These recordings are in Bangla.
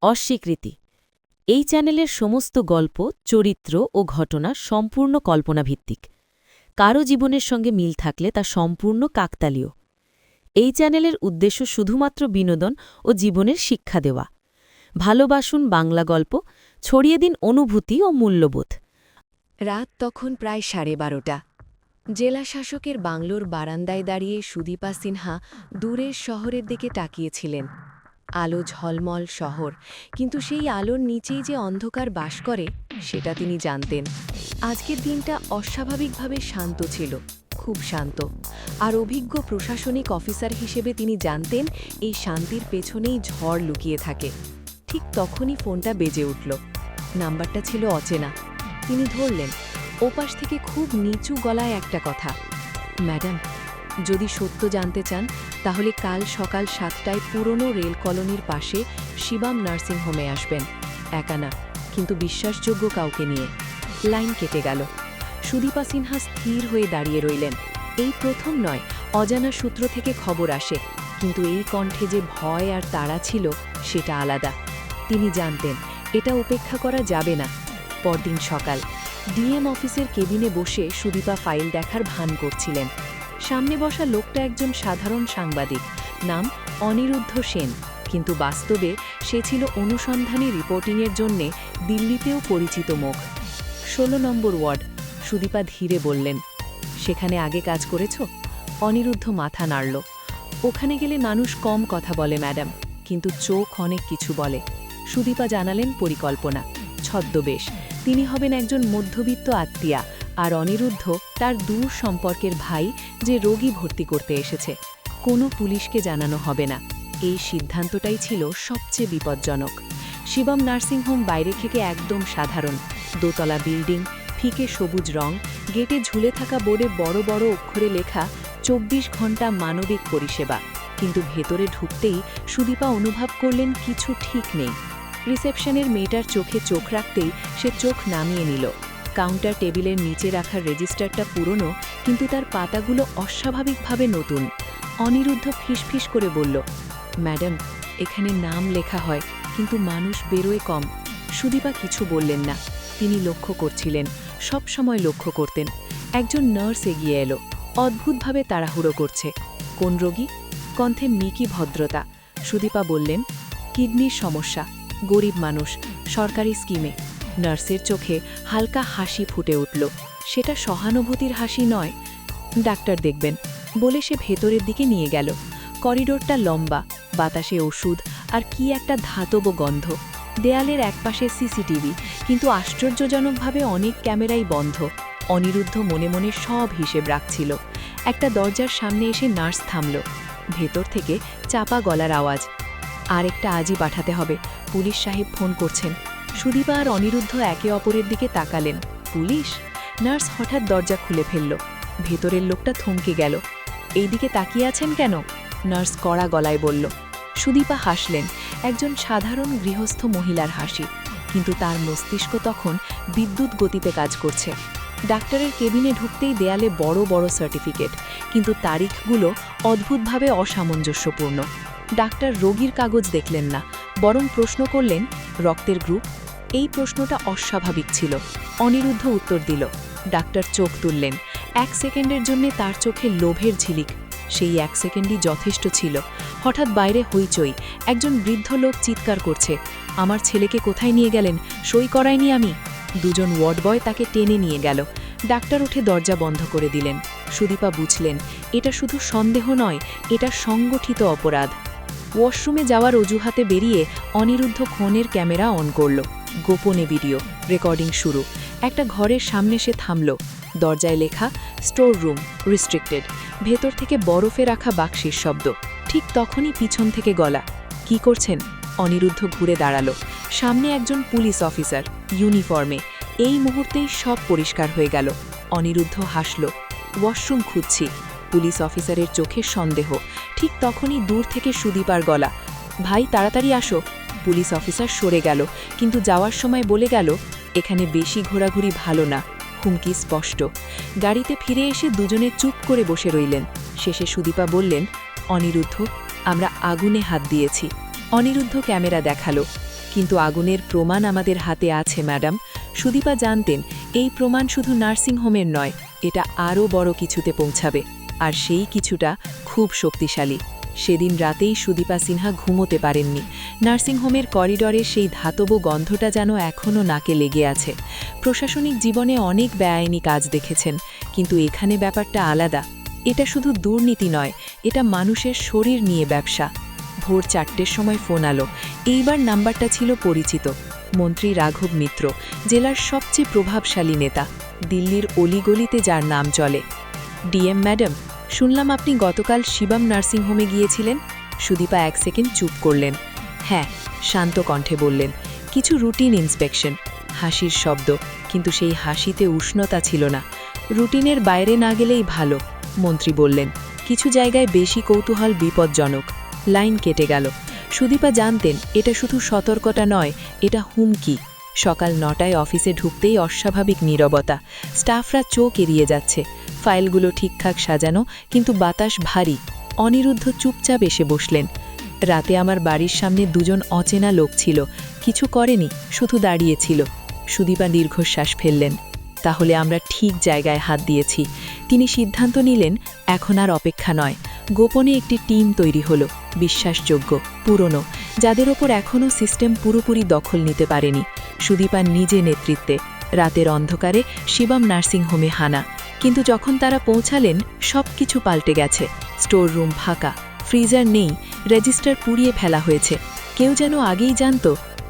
অস্বীকৃতি। এই চ্যানেলের সমস্ত গল্প, চরিত্র ও ঘটনা সম্পূর্ণ কল্পনাভিত্তিক। কারো জীবনের সঙ্গে মিল থাকলে তা সম্পূর্ণ কাকতালীয়। এই চ্যানেলের উদ্দেশ্য শুধুমাত্র বিনোদন ও জীবনের শিক্ষা দেওয়া। ভালোবাসুন বাংলা গল্প, ছড়িয়ে দিন অনুভূতি ও মূল্যবোধ। রাত তখন প্রায় 12:30। জেলাশাসকের বাংলোর বারান্দায় দাঁড়িয়ে সুদীপা সিনহা দূরের শহরের দিকে তাকিয়েছিলেন। আলো ঝলমল শহর, কিন্তু সেই আলোর নিচেই যে অন্ধকার বাস করে সেটা তিনি জানতেন। আজকের দিনটা অস্বাভাবিকভাবে শান্ত ছিল, খুব শান্ত। আর অভিজ্ঞ প্রশাসনিক অফিসার হিসেবে তিনি জানতেন এই শান্তির পেছনেই ঝড় লুকিয়ে থাকে। ঠিক তখনই ফোনটা বেজে উঠল। নাম্বারটা ছিল অচেনা। তিনি ধরলেন। ওপাশ থেকে খুব নিচু গলায় একটা কথা। ম্যাডাম, যদি সত্য জানতে চান তাহলে কাল সকাল 7টায় পুরনো রেল কলোনির পাশে শিবাম নার্সিংহোমে আসবেন। একা না, কিন্তু বিশ্বাসযোগ্য কাউকে নিয়ে। লাইন কেটে গেল। সুদীপা সিনহা স্থির হয়ে দাঁড়িয়ে রইলেন। এই প্রথম নয়, অজানা সূত্র থেকে খবর আসে, কিন্তু এই কণ্ঠে যে ভয় আর তাড়া ছিল সেটা আলাদা। তিনি জানতেন এটা উপেক্ষা করা যাবে না। পরদিন সকাল ডিএম অফিসের কেবিনে বসে সুদীপা ফাইল দেখার ভান করছিলেন। সামনে বসা লোকটা একজন সাধারণ সাংবাদিক, নাম অনিরুদ্ধ সেন, কিন্তু বাস্তবে সে ছিল অনুসন্ধানী রিপোর্টিংয়ের জন্যে দিল্লিতেও পরিচিত মুখ। 16 নম্বর ওয়ার্ড, সুদীপা ধীরে বললেন। সেখানে আগে কাজ করেছ? অনিরুদ্ধ মাথা নাড়ল। ওখানে গেলে মানুষ কম কথা বলে ম্যাডাম, কিন্তু চোখ অনেক কিছু বলে। সুদীপা জানালেন পরিকল্পনা, ছদ্মবেশ। তিনি হবেন একজন মধ্যবিত্ত আত্মীয়া, আর অনিরুদ্ধ তার দূর সম্পর্কের ভাই, যে রোগী ভর্তি করতে এসেছে। কোনো পুলিশকে জানানো হবে না। এই সিদ্ধান্তটাই ছিল সবচেয়ে বিপজ্জনক। শিবম নার্সিংহোম বাইরে থেকে একদম সাধারণ। দোতলা বিল্ডিং, ফিকে সবুজ রং, গেটে ঝুলে থাকা বোর্ডে বড় বড় অক্ষরে লেখা 24 ঘণ্টা মানবিক পরিষেবা। কিন্তু ভেতরে ঢুকতেই সুদীপা অনুভব করলেন কিছু ঠিক নেই। রিসেপশনের মেয়েটার চোখে চোখ রাখতেই সে চোখ নামিয়ে নিল। কাউন্টার টেবিলের নিচে রাখা রেজিস্টারটা পুরনো, কিন্তু তার পাতাগুলো অস্বাভাবিকভাবে নতুন। অনিরুদ্ধ ফিসফিস করে বলল, ম্যাডাম, এখানে নাম লেখা হয়, কিন্তু মানুষ বেরোয় কম। সুদীপা কিছু বললেন না। তিনি লক্ষ্য করছিলেন, সব সময় লক্ষ্য করতেন। একজন নার্স এগিয়ে এলো, অদ্ভুতভাবে তাড়াহুড়ো করছে। কোন রোগী? কণ্ঠে মিকি ভদ্রতা। সুদীপা বললেন, কিডনির সমস্যা, গরিব মানুষ, সরকারি স্কিমে। নার্সের চোখে হালকা হাসি ফুটে উঠল। সেটা সহানুভূতির হাসি নয়। ডাক্তার দেখবেন বলে সে ভেতরের দিকে নিয়ে গেল। করিডোরটা লম্বা, বাতাসে ওষুধ আর কি একটা ধাতব গন্ধ। দেয়ালের একপাশে সিসিটিভি, কিন্তু আশ্চর্যজনকভাবে অনেক ক্যামেরাই বন্ধ। অনিরুদ্ধ মনে মনে সব হিসেব রাখছিল। একটা দরজার সামনে এসে নার্স থামল। ভেতর থেকে চাপা গলার আওয়াজ, আর একটা আজই পাঠাতে হবে, পুলিশ সাহেব ফোন করছেন। সুদীপা আর অনিরুদ্ধ একে অপরের দিকে তাকালেন। পুলিশ? নার্স হঠাৎ দরজা খুলে ফেলল। ভেতরের লোকটা থমকে গেল। এইদিকে তাকিয়ে আছেন কেন? নার্স কড়া গলায় বলল। সুদীপা হাসলেন, একজন সাধারণ গৃহস্থ মহিলার হাসি, কিন্তু তার মস্তিষ্ক তখন বিদ্যুৎ গতিতে কাজ করছে। ডাক্তারের কেবিনে ঢুকতেই দেয়ালে বড় বড় সার্টিফিকেট, কিন্তু তারিখগুলো অদ্ভুতভাবে অসামঞ্জস্যপূর্ণ। ডাক্তার রোগীর কাগজ দেখলেন না, বরং প্রশ্ন করলেন, রক্তের গ্রুপ? এই প্রশ্নটা অস্বাভাবিক ছিল। অনিরুদ্ধ উত্তর দিল। ডাক্তার চোখ তুললেন। 1 সেকেন্ডের জন্য তার চোখে লোভের ঝিলিক। সেই 1 সেকেন্ডই যথেষ্ট ছিল। হঠাৎ বাইরে হইচই, একজন বৃদ্ধ লোক চিৎকার করছে, আমার ছেলেকে কোথায় নিয়ে গেলেন? সই করাইনি আমি। দুজন ওয়ার্ড বয় তাকে টেনে নিয়ে গেল। ডাক্তার উঠে দরজা বন্ধ করে দিলেন। সুদীপা বুঝলেন, এটা শুধু সন্দেহ নয়, এটা সংগঠিত অপরাধ। ওয়াশরুমে যাওয়ার অজুহাতে বেরিয়ে অনিরুদ্ধ ফোনের ক্যামেরা অন করল। গোপনে ভিডিও রেকর্ডিং শুরু। একটা ঘরের সামনে সে থামল। দরজায় লেখা, স্টোর রুম রিস্ট্রিক্টেড। ভেতর থেকে বরফে রাখা বাক্সের শব্দ। ঠিক তখনই পিছন থেকে গলা, কি করছেন? অনিরুদ্ধ ঘুরে দাঁড়ালো। সামনে একজন পুলিশ অফিসার, ইউনিফর্মে। এই মুহূর্তেই সব পরিষ্কার হয়ে গেল। অনিরুদ্ধ হাসল। ওয়াশরুম খুঁজছি। পুলিশ অফিসারের চোখে সন্দেহ। ঠিক তখনই দূর থেকে সুদীপার গলা, ভাই তাড়াতাড়ি আসো। পুলিশ অফিসার সরে গেল, কিন্তু যাওয়ার সময় বলে গেল, এখানে বেশি ঘোরাঘুরি ভালো না। হুমকি স্পষ্ট। গাড়িতে ফিরে এসে দুজনে চুপ করে বসে রইলেন। শেষে সুদীপা বললেন, অনিরুদ্ধ, আমরা আগুনে হাত দিয়েছি। অনিরুদ্ধ ক্যামেরা দেখালো। কিন্তু আগুনের প্রমাণ আমাদের হাতে আছে ম্যাডাম। সুদীপা জানতেন এই প্রমাণ শুধু নার্সিংহোমের নয়, এটা আরও বড় কিছুতে পৌঁছাবে, আর সেই কিছুটা খুব শক্তিশালী। সেদিন রাতেই সুদীপা সিনহা ঘুমোতে পারেননি। নার্সিংহোমের করিডরে সেই ধাতব গন্ধটা যেন এখনও নাকে লেগে আছে। প্রশাসনিক জীবনে অনেক বেআইনি কাজ দেখেছেন, কিন্তু এখানে ব্যাপারটা আলাদা। এটা শুধু দুর্নীতি নয়, এটা মানুষের শরীর নিয়ে ব্যবসা। ভোর 4টের সময় ফোন আলো। এইবার নাম্বারটা ছিল পরিচিত। মন্ত্রী রাঘব মিত্র, জেলার সবচেয়ে প্রভাবশালী নেতা, দিল্লির অলিগলিতে যার নাম চলে। ডিএম ম্যাডাম, শুনলাম আপনি গতকাল শিবম নার্সিংহোমে গিয়েছিলেন। সুদীপা 1 সেকেন্ড চুপ করলেন। হ্যাঁ, শান্ত কণ্ঠে বললেন, কিছু রুটিন ইন্সপেকশন। হাসির শব্দ, কিন্তু সেই হাসিতে উষ্ণতা ছিল না। রুটিনের বাইরে না গেলেই ভালো, মন্ত্রী বললেন। কিছু জায়গায় বেশি কৌতূহল বিপজ্জনক। লাইন কেটে গেল। সুদীপা জানতেন এটা শুধু সতর্কতা নয়, এটা হুমকি। সকাল 9টায় অফিসে ঢুকতেই অস্বাভাবিক নীরবতা। স্টাফরা চোখ এড়িয়ে যাচ্ছে। ফাইলগুলো ঠিকঠাক সাজানো, কিন্তু বাতাস ভারী। অনিরুদ্ধ চুপচাপ এসে বসলেন। রাতে আমার বাড়ির সামনে 2জন অচেনা লোক ছিল, কিছু করেনি, শুধু দাঁড়িয়েছিল। সুদীপা দীর্ঘশ্বাস ফেললেন। তাহলে আমরা ঠিক জায়গায় হাত দিয়েছি। তিনি সিদ্ধান্ত নিলেন, এখন আর অপেক্ষা নয়। গোপনে একটি টিম তৈরি হলো, বিশ্বাসযোগ্য, পুরনো, যাদের ওপর এখনও সিস্টেম পুরোপুরি দখল নিতে পারেনি। সুদীপার নিজে নেতৃত্বে রাতের অন্ধকারে শিবম নার্সিংহোমে হানা। কিন্তু যখন তারা পৌঁছালেন, সব কিছু পাল্টে গেছে। স্টোর রুম ফাঁকা, ফ্রিজার নেই, রেজিস্টার পুড়িয়ে ফেলা হয়েছে। কেউ যেন আগেই জানত।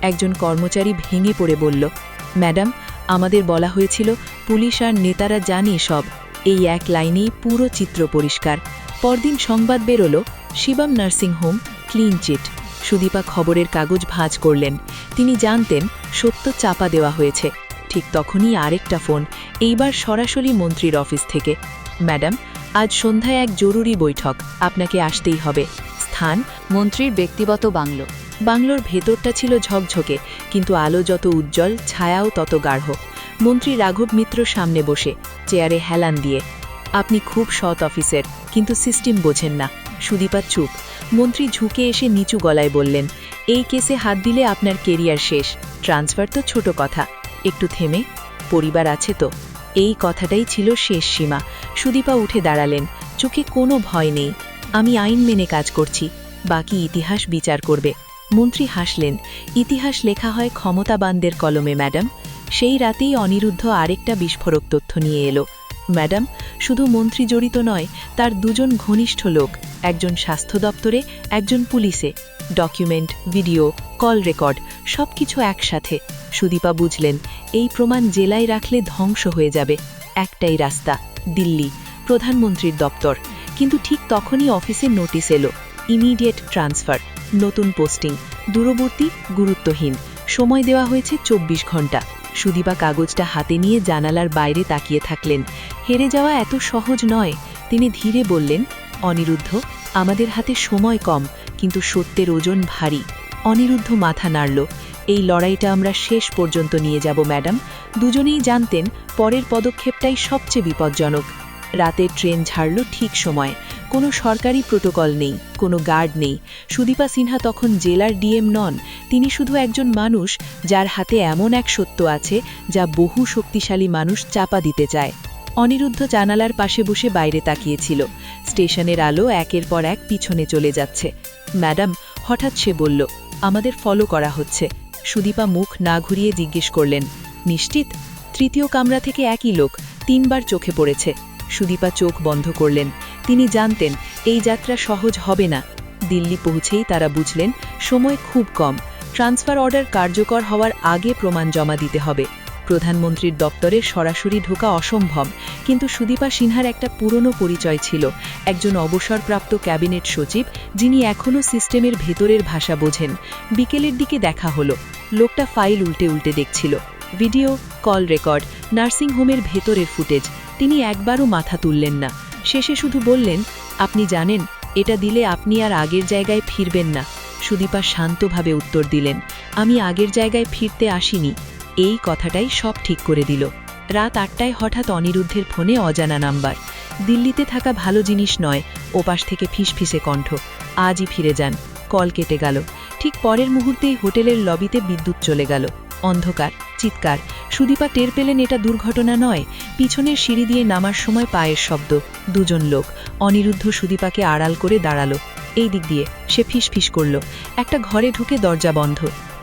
একজন কর্মচারী ভেঙে পড়ে বলল, ম্যাডাম, আমাদের বলা হয়েছিল পুলিশ আর নেতারা জানে সব। এই এক লাইনেই পুরো চিত্র পরিষ্কার। পরদিন সংবাদ বেরোলো, Shivam nursing home clean chit. Sudipa খবরের কাগজ ভাঁজ করলেন। তিনি জানতেন সত্য চাপা দেওয়া হয়েছে। ঠিক তখনই আরেকটা ফোন, এইবার সরাসরি মন্ত্রীর অফিস থেকে। ম্যাডাম, আজ সন্ধ্যায় এক জরুরি বৈঠক, আপনাকে আসতেই হবে। স্থান, মন্ত্রীর ব্যক্তিগত বাংলো। বাংলোর ভেতরটা ছিল ঝকঝকে, কিন্তু আলো যত উজ্জ্বল, ছায়াও তত গাঢ়। মন্ত্রী রাঘব মিত্র সামনে বসে, চেয়ারে হেলান দিয়ে। আপনি খুব সৎ অফিসার, কিন্তু সিস্টেম বোঝেন না। সুদীপা চুপ। মন্ত্রী ঝুঁকে এসে নিচু গলায় বললেন, এই কেসে হাত দিলে আপনার কেরিয়ার শেষ। ট্রান্সফার তো ছোট কথা। একটু থেমে, পরিবার আছে তো? এই কথাটাই ছিল শেষ সীমা। সুদীপা উঠে দাঁড়ালেন, চোখে কোনো ভয় নেই। আমি আইন মেনে কাজ করছি, বাকি ইতিহাস বিচার করবে। মন্ত্রী হাসলেন। ইতিহাস লেখা হয় ক্ষমতাবানদের কলমে ম্যাডাম। সেই রাতেই অনিরুদ্ধ আরেকটা বিস্ফোরক তথ্য নিয়ে এলো। ম্যাডাম, শুধু মন্ত্রী জড়িত নয়, তার 2জন ঘনিষ্ঠ লোক, একজন স্বাস্থ্য দপ্তরে, একজন পুলিশে। ডকুমেন্ট, ভিডিও, কল রেকর্ড, সব কিছু একসাথে। সুদীপা বুঝলেন, এই প্রমাণ জেলায় রাখলে ধ্বংস হয়ে যাবে। একটাই রাস্তা, দিল্লি, প্রধানমন্ত্রীর দপ্তর। কিন্তু ঠিক তখনই অফিসে নোটিশ এলো, ইমিডিয়েট ট্রান্সফার, নতুন পোস্টিং, দূরবর্তী, গুরুত্বহীন। সময় দেওয়া হয়েছে 24 ঘন্টা। সুদীপা কাগজটা হাতে নিয়ে জানালার বাইরে তাকিয়ে থাকলেন। হেরে যাওয়া এত সহজ নয়। তিনি ধীরে বললেন, অনিরুদ্ধ, আমাদের হাতে সময় কম, কিন্তু সত্যের ওজন ভারী। অনিরুদ্ধ মাথা নাড়ল। এই লড়াইটা আমরা শেষ পর্যন্ত নিয়ে যাব ম্যাডাম। দুজনেই জানতেন পরের পদক্ষেপটাই সবচেয়ে বিপজ্জনক। রাতের ট্রেন ছাড়ল ঠিক সময়। কোনো সরকারি প্রোটোকল নেই, কোনো গার্ড নেই। সুদীপা সিনহা তখন জেলার ডিএম নন, তিনি শুধু একজন মানুষ যার হাতে এমন এক সত্য আছে যা বহু শক্তিশালী মানুষ চাপা দিতে চায়। অনিরুদ্ধ জানালার পাশে বসে বাইরে তাকিয়েছিল। স্টেশনের আলো একের পর এক পিছনে চলে যাচ্ছে। ম্যাডাম, হঠাৎ সে বলল, আমাদের ফলো করা হচ্ছে। সুদীপা মুখ না ঘুরিয়ে জিজ্ঞেস করলেন, নিশ্চিত? তৃতীয় কামরা থেকে একই লোক, 3 বার চোখে পড়েছে। সুদীপা চোখ বন্ধ করলেন। তিনি জানতেন এই যাত্রা সহজ হবে না। দিল্লি পৌঁছেই তারা বুঝলেন সময় খুব কম। ট্রান্সফার অর্ডার কার্যকর হওয়ার আগে প্রমাণ জমা দিতে হবে। প্রধানমন্ত্রীর দপ্তরে সরাসরি ঢোকা অসম্ভব, কিন্তু সুদীপা সিনহার একটা পুরনো পরিচয় ছিল, একজন অবসরপ্রাপ্ত ক্যাবিনেট সচিব যিনি এখনও সিস্টেমের ভেতরের ভাষা বোঝেন। বিকেলের দিকে দেখা হলো। লোকটা ফাইল উল্টে উল্টে দেখছিল। ভিডিও, কল রেকর্ড, নার্সিংহোমের ভেতরের ফুটেজ। তিনি একবারও মাথা তুললেন না। শেষে শুধু বললেন, আপনি জানেন এটা দিলে আপনি আর আগের জায়গায় ফিরবেন না। সুদীপা শান্তভাবে উত্তর দিলেন, আমি আগের জায়গায় ফিরতে আসিনি। এই কথাটাই সব ঠিক করে দিল। রাত 8টায় হঠাৎ অনিরুদ্ধের ফোনে অজানা নাম্বার। দিল্লিতে থাকা ভালো জিনিস নয়। ওপাশ থেকে ফিসফিসে কণ্ঠ, আজই ফিরে যান। কল কেটে গেল। ঠিক পরের মুহূর্তেই হোটেলের লবিতে বিদ্যুৎ চলে গেল। অন্ধকার, চিৎকার। সুদীপা টের পেলেন এটা দুর্ঘটনা নয়, পিছনের সিঁড়ি দিয়ে নামার সময় পায়ের শব্দ। দুজন লোক। অনিরুদ্ধ সুদীপাকে আড়াল করে দাঁড়ালো। এই দিক দিয়ে সে ফিসফিস করল। একটা ঘরে ঢুকে দরজা বন্ধ,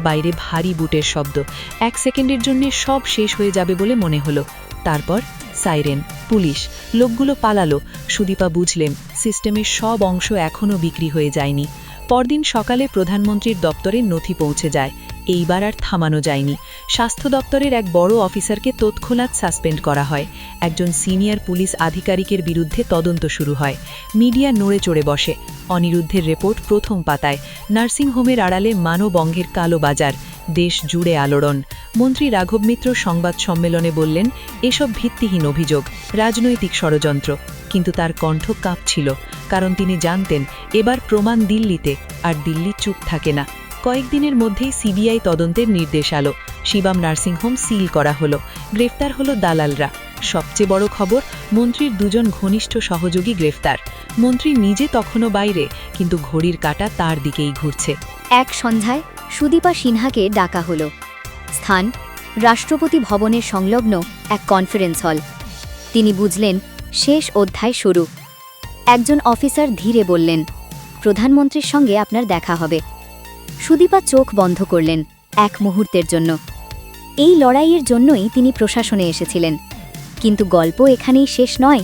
বাইরে ভারী বুটের শব্দ। 1 সেকেন্ডের জন্য সব শেষ হয়ে যাবে বলে মনে হলো। তারপর সাইরেন, পুলিশ। লোকগুলো পালালো। সুদীপা বুঝলেন সিস্টেমের সব অংশ এখনও বিক্রি হয়ে যায়নি। পরদিন সকালে প্রধানমন্ত্রীর দপ্তরে নথি পৌঁছে যায়। এইবার আর থামানো যায়নি। স্বাস্থ্য দপ্তরের এক বড় অফিসারকে তৎক্ষণাৎ সাসপেন্ড করা হয়। একজন সিনিয়র পুলিশ আধিকারিকের বিরুদ্ধে তদন্ত শুরু হয়। মিডিয়া নড়ে চড়ে বসে। অনিরুদ্ধের রিপোর্ট প্রথম পাতায়। নার্সিংহোমের আড়ালে মানবঙ্গের কালো বাজার। দেশ জুড়ে আলোড়ন। মন্ত্রী রাঘব মিত্র সংবাদ সম্মেলনে বললেন, এসব ভিত্তিহীন অভিযোগ, রাজনৈতিক ষড়যন্ত্র। কিন্তু তার কণ্ঠ কাঁপছিল, কারণ তিনি জানতেন এবার প্রমাণ দিল্লিতে, আর দিল্লি চুপ থাকে না। কয়েকদিনের মধ্যেই সিবিআই তদন্তের নির্দেশ আলো। শিবাম নার্সিংহোম সিল করা হলো। গ্রেফতার হলো দালালরা। সবচেয়ে বড় খবর, মন্ত্রীর 2 জন ঘনিষ্ঠ সহযোগী গ্রেফতার। মন্ত্রী নিজে তখনও বাইরে, কিন্তু ঘড়ির কাঁটা তার দিকেই ঘুরছে। এক সন্ধ্যায় সুদীপা সিনহাকে ডাকা হলো। স্থান রাষ্ট্রপতি ভবনের সংলগ্ন এক কনফারেন্স হল। তিনি বুঝলেন শেষ অধ্যায় শুরু। একজন অফিসার ধীরে বললেন, প্রধানমন্ত্রীর সঙ্গে আপনার দেখা হবে। সুদীপা চোখ বন্ধ করলেন এক মুহূর্তের জন্য। এই লড়াইয়ের জন্যই তিনি প্রশাসনে এসেছিলেন। কিন্তু গল্প এখানেই শেষ নয়,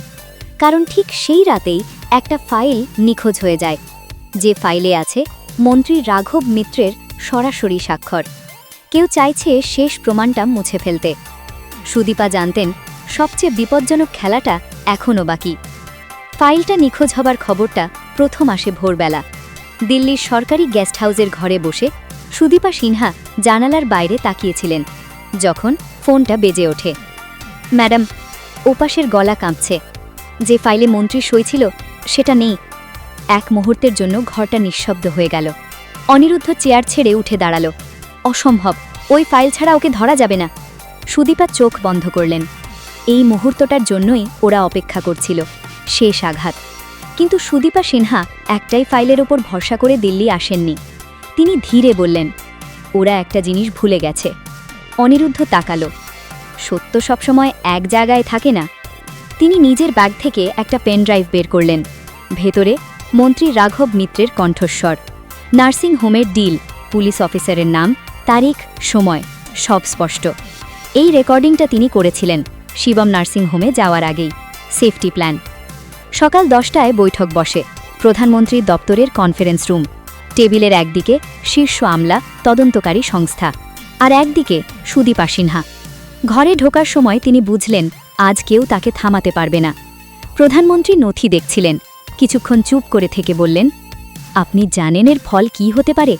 কারণ ঠিক সেই রাতেই একটা ফাইল নিখোঁজ হয়ে যায়, যে ফাইলে আছে মন্ত্রী রাঘব মিত্রের সরাসরি স্বাক্ষর। কেউ চাইছে শেষ প্রমাণটা মুছে ফেলতে। সুদীপা জানতেন সবচেয়ে বিপজ্জনক খেলাটা এখনও বাকি। ফাইলটা নিখোঁজ হবার খবরটা প্রথম আসে ভোরবেলা। দিল্লির সরকারি গেস্ট হাউসের ঘরে বসে সুদীপা সিনহা জানালার বাইরে তাকিয়েছিলেন, যখন ফোনটা বেজে ওঠে। ম্যাডাম, ওপাশের গলা কাঁপছে। যে ফাইলে মন্ত্রী সই ছিল সেটা নেই। এক মুহূর্তের জন্য ঘরটা নিঃশব্দ হয়ে গেল। অনিরুদ্ধ চেয়ার ছেড়ে উঠে দাঁড়ালো। অসম্ভব, ওই ফাইল ছাড়া ওকে ধরা যাবে না। সুদীপা চোখ বন্ধ করলেন। এই মুহূর্তটার জন্যই ওরা অপেক্ষা করছিল, শেষ আঘাত। কিন্তু সুদীপা সিনহা একটাই ফাইলের ওপর ভরসা করে দিল্লি আসেননি। তিনি ধীরে বললেন, ওরা একটা জিনিস ভুলে গেছে। অনিরুদ্ধ তাকালো। সত্য সবসময় এক জায়গায় থাকে না। তিনি নিজের ব্যাগ থেকে একটা পেন ড্রাইভ বের করলেন। ভেতরে মন্ত্রী রাঘব মিত্রের কণ্ঠস্বর। নার্সিং হোমের ডিল, পুলিশ অফিসারের নাম, তারিখ, সময়, সব স্পষ্ট। এই রেকর্ডিংটা তিনি করেছিলেন শিবম নার্সিং হোমে যাওয়ার আগেই। Safety plan. সকাল 10টায় বৈঠক বসে। প্রধানমন্ত্রীর দপ্তরের কনফারেন্স রুম। টেবিলের একদিকে শীর্ষ আমলা, তদন্তকারী সংস্থা, আর একদিকে সুদীপা সিনহা। ঘরে ঢোকার সময় তিনি বুঝলেন আজ কেউ তাকে থামাতে পারবে না। প্রধানমন্ত্রী নথি দেখছিলেন। কিছুক্ষণ চুপ করে থেকে বললেন, আপনি জানেন এর ফল কি হতে পারে?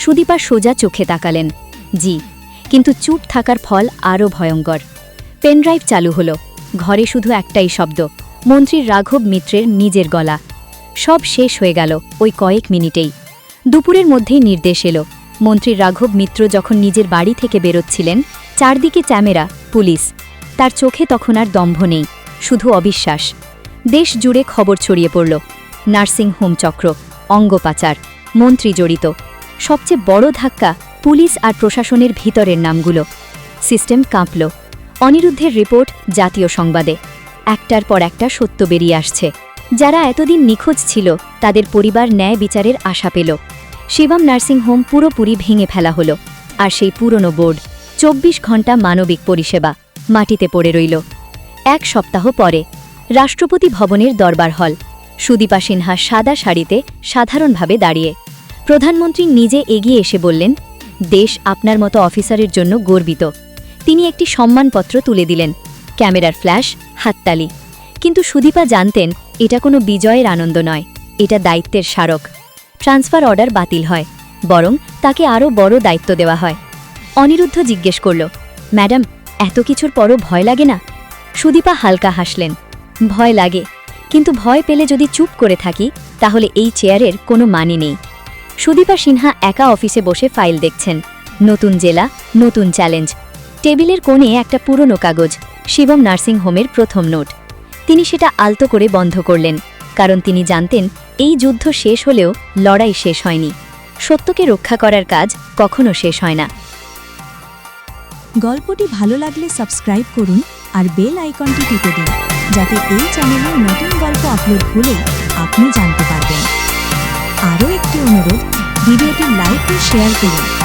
সুদীপা সোজা চোখে তাকালেন। জি, কিন্তু চুপ থাকার ফল আরও ভয়ঙ্কর। পেনড্রাইভ চালু হলো। ঘরে শুধু একটাই শব্দ, মন্ত্রী রাঘব মিত্রের নিজের গলা। সব শেষ হয়ে গেল ওই কয়েক মিনিটেই। দুপুরের মধ্যেই নির্দেশ এলো। মন্ত্রী রাঘব মিত্র যখন নিজের বাড়ি থেকে বেরোচ্ছিলেন, চারদিকে ক্যামেরা, পুলিশ। তার চোখে তখন আর দম্ভ নেই, শুধু অবিশ্বাস। দেশ জুড়ে খবর ছড়িয়ে পড়ল। নার্সিং হোম চক্র, অঙ্গপাচার, মন্ত্রী জড়িত। সবচেয়ে বড় ধাক্কা পুলিশ আর প্রশাসনের ভিতরের নামগুলো। সিস্টেম কাঁপল। অনিরুদ্ধের রিপোর্ট জাতীয় সংবাদে। একটার পর একটা সত্য বেরিয়ে আসছে। যারা এতদিন নিখোঁজ ছিল তাদের পরিবার ন্যায় বিচারের আশা পেল। শিবম নার্সিং হোম পুরোপুরি ভেঙে ফেলা হলো। আর সেই পুরনো বোর্ড, 24 ঘণ্টা মানবিক পরিষেবা, মাটিতে পড়ে রইল। 1 সপ্তাহ পরে রাষ্ট্রপতি ভবনের দরবার হল। সুদীপা সিনহা সাদা শাড়িতে সাধারণভাবে দাঁড়িয়ে। প্রধানমন্ত্রী নিজে এগিয়ে এসে বললেন, দেশ আপনার মতো অফিসারের জন্য গর্বিত। তিনি একটি সম্মানপত্র তুলে দিলেন। ক্যামেরার ফ্ল্যাশ, হাততালি। কিন্তু সুদীপা জানতেন এটা কোনো বিজয়ের আনন্দ নয়, এটা দায়িত্বের স্মারক। ট্রান্সফার অর্ডার বাতিল হয়, বরং তাকে আরও বড় দায়িত্ব দেওয়া হয়। অনিরুদ্ধ জিজ্ঞেস করল, ম্যাডাম, এত কিছুর পরও ভয় লাগে না? সুদীপা হালকা হাসলেন। ভয় লাগে, কিন্তু ভয় পেলে যদি চুপ করে থাকি তাহলে এই চেয়ারের কোনো মানে নেই। সুদীপা সিনহা একা অফিসে বসে ফাইল দেখছেন। নতুন জেলা, নতুন চ্যালেঞ্জ। টেবিলের কোণে একটা পুরনো কাগজ, শিবম নার্সিং হোমের প্রথম নোট। তিনি সেটা আলতো করে বন্ধ করলেন, কারণ তিনি জানতেন এই যুদ্ধ শেষ হলেও লড়াই শেষ হয়নি। সত্যকে রক্ষা করার কাজ কখনো শেষ হয় না। গল্পটি ভালো লাগলে সাবস্ক্রাইব করুন আর বেল আইকনটি টিপে দিন, যাতে এই চ্যানেলে নতুন গল্প আপলোড হলেই আপনি জানতে পারবেন। আরও একটি অনুরোধ, ভিডিওটি লাইক ও শেয়ার করুন।